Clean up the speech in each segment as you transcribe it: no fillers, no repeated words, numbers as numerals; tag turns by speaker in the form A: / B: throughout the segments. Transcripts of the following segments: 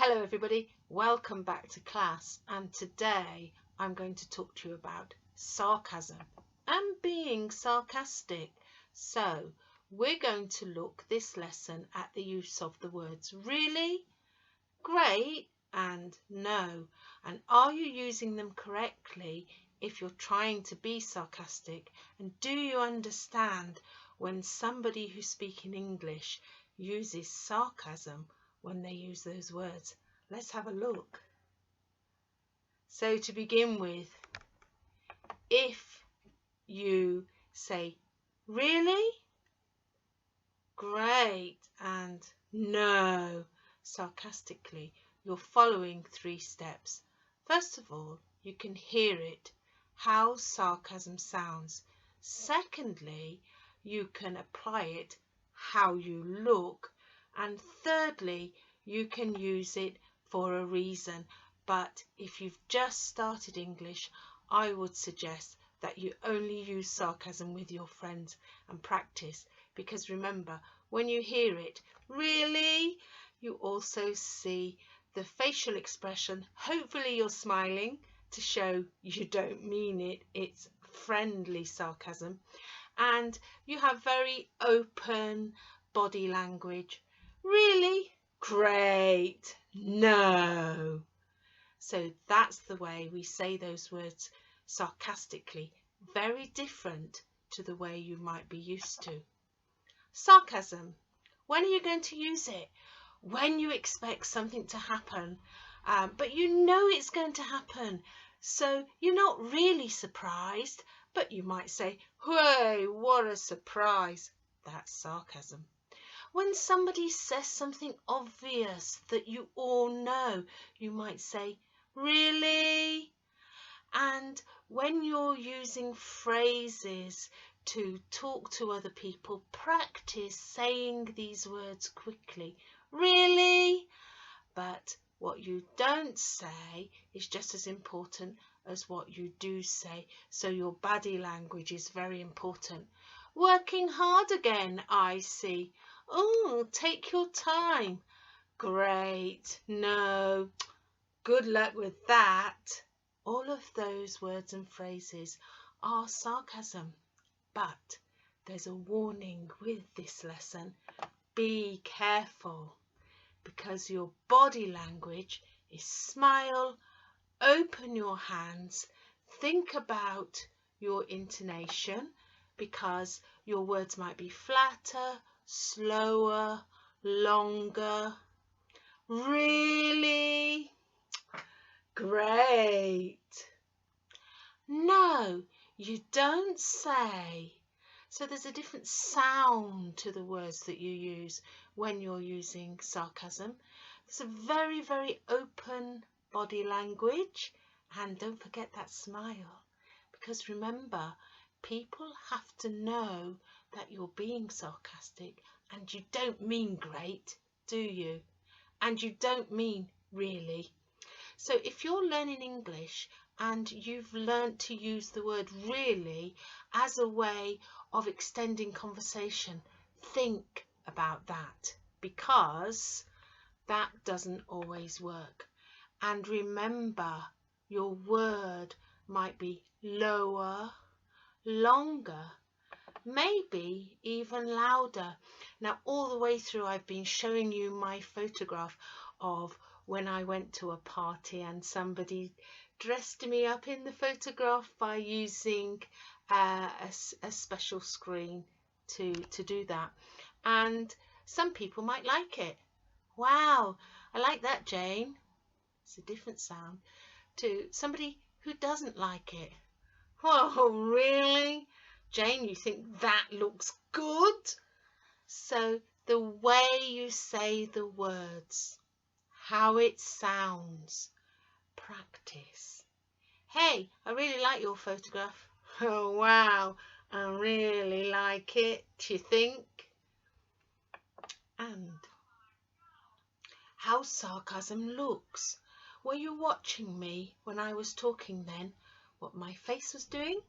A: Hello everybody, welcome back to class, and today I'm going to talk to you about sarcasm and being sarcastic. So we're going to look this lesson at the use of the words really, great and no, and are you using them correctly if you're trying to be sarcastic, and do you understand when somebody who's speaking English uses sarcasm when they use those words? Let's have a look. So to begin with, if you say really, great and no sarcastically, you're following 3 steps. First of all, you can hear it, how sarcasm sounds. Secondly, you can apply it, how you look. And thirdly, you can use it for a reason. But if you've just started English, I would suggest that you only use sarcasm with your friends and practice, because remember, when you hear it, really, you also see the facial expression. Hopefully you're smiling to show you don't mean it. It's friendly sarcasm. And you have very open body language. Really? Great. No. So that's the way we say those words sarcastically. Very different to the way you might be used to. Sarcasm. When are you going to use it? When you expect something to happen, but you know it's going to happen. So you're not really surprised, but you might say, "Hey, what a surprise." That's sarcasm. When somebody says something obvious that you all know, you might say, "Really?" And when you're using phrases to talk to other people, practice saying these words quickly. Really? But what you don't say is just as important as what you do say. So your body language is very important. Working hard again, I see. Oh, take your time. Great. No. Good luck with that. All of those words and phrases are sarcasm. But there's a warning with this lesson. Be careful, because your body language is smile, open your hands, think about your intonation, because your words might be flatter, slower, longer. Really? Great. No, you don't say. So there's a different sound to the words that you use when you're using sarcasm. It's a very, very open body language, and don't forget that smile, because remember, people have to know that you're being sarcastic, and you don't mean great, do you? And you don't mean really. So if you're learning English and you've learnt to use the word really as a way of extending conversation, think about that, because that doesn't always work. And remember, your word might be lower, longer, maybe even louder. Now, all the way through, I've been showing you my photograph of when I went to a party and somebody dressed me up in the photograph by using a special screen to do that. And some people might like it. Wow, I like that, Jane. It's a different sound to somebody who doesn't like it. Oh, really? Jane, you think that looks good? So the way you say the words, how it sounds, practice. Hey, I really like your photograph. Oh, wow, I really like it, do you think? And how sarcasm looks. Were you watching me when I was talking then? What my face was doing?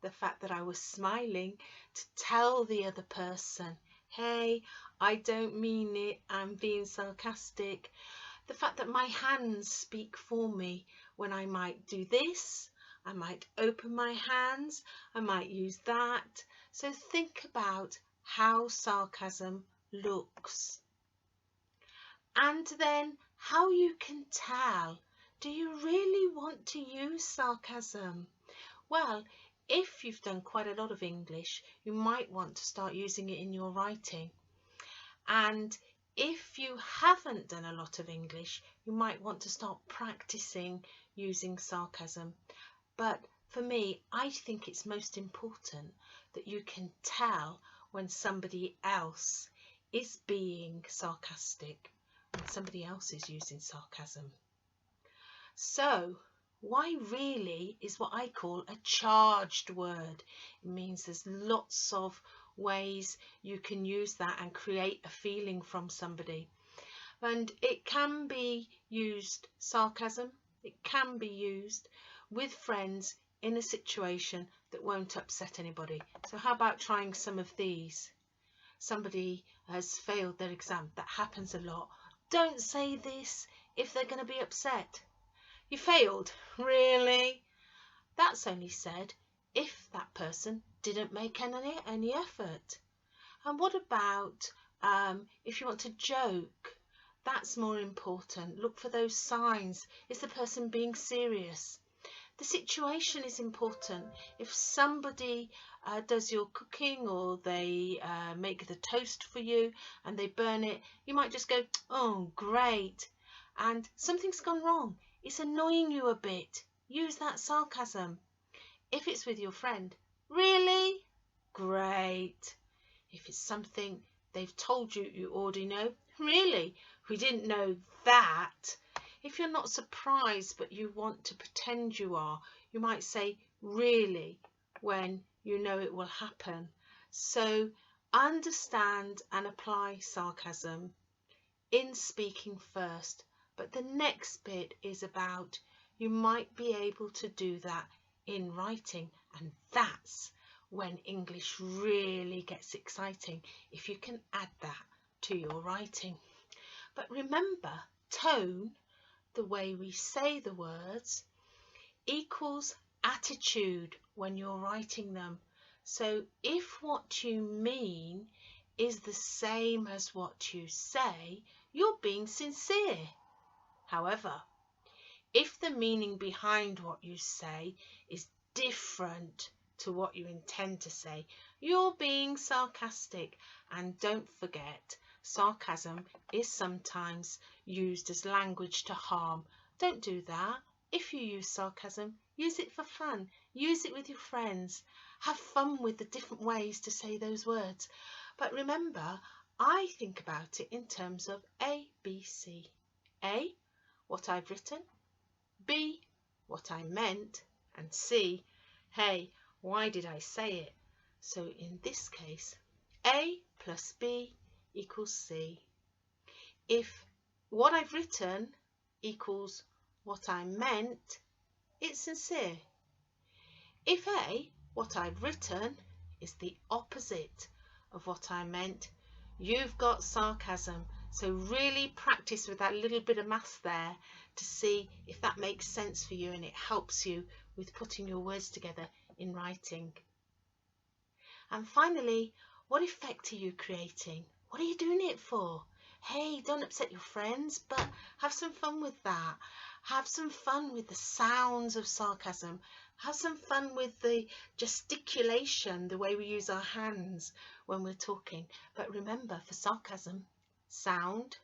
A: The fact that I was smiling to tell the other person, hey, I don't mean it, I'm being sarcastic. The fact that my hands speak for me when I might do this, I might open my hands, I might use that. So think about how sarcasm looks. And then how you can tell, do you really want to use sarcasm? Well, if you've done quite a lot of English, you might want to start using it in your writing. And if you haven't done a lot of English, you might want to start practicing using sarcasm. But for me, I think it's most important that you can tell when somebody else is being sarcastic, when somebody else is using sarcasm. So, why really is what I call a charged word. It means there's lots of ways you can use that and create a feeling from somebody. And it can be used, sarcasm, it can be used with friends in a situation that won't upset anybody. So how about trying some of these? Somebody has failed their exam. That happens a lot. Don't say this if they're going to be upset. You failed? Really? That's only said if that person didn't make any effort. And what about if you want to joke? That's more important. Look for those signs. Is the person being serious? The situation is important. If somebody does your cooking or they make the toast for you and they burn it, you might just go, oh, great. And something's gone wrong. It's annoying you a bit. Use that sarcasm. If it's with your friend, really? Great. If it's something they've told you you already know, really? We didn't know that. If you're not surprised but you want to pretend you are, you might say really when you know it will happen. So understand and apply sarcasm in speaking first. But the next bit is about you might be able to do that in writing, and that's when English really gets exciting, if you can add that to your writing. But remember, tone, the way we say the words, equals attitude when you're writing them. So if what you mean is the same as what you say, you're being sincere. However, if the meaning behind what you say is different to what you intend to say, you're being sarcastic. And don't forget, sarcasm is sometimes used as language to harm. Don't do that. If you use sarcasm, use it for fun. Use it with your friends. Have fun with the different ways to say those words. But remember, I think about it in terms of A, B, C. A, what I've written. B, what I meant. And C, hey, why did I say it? So in this case, A plus B equals C. If what I've written equals what I meant, it's sincere. If A, what I've written, is the opposite of what I meant, you've got sarcasm. So really practice with that little bit of maths there to see if that makes sense for you and it helps you with putting your words together in writing. And finally, what effect are you creating? What are you doing it for? Hey, don't upset your friends, but have some fun with that. Have some fun with the sounds of sarcasm. Have some fun with the gesticulation, the way we use our hands when we're talking. But remember, for sarcasm, sound.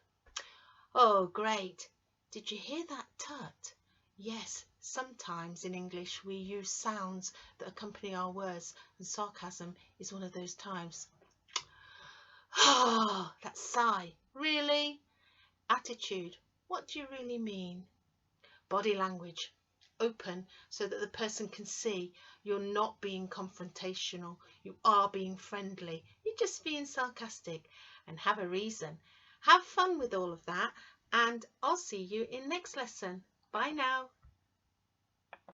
A: Oh, great. Did you hear that tut? Yes, sometimes in English we use sounds that accompany our words, and sarcasm is one of those times. Ah, that sigh. Really? Attitude. What do you really mean? Body language. Open so that the person can see you're not being confrontational. You are being friendly. You're just being sarcastic, and have a reason. Have fun with all of that, and I'll see you in next lesson. Bye now.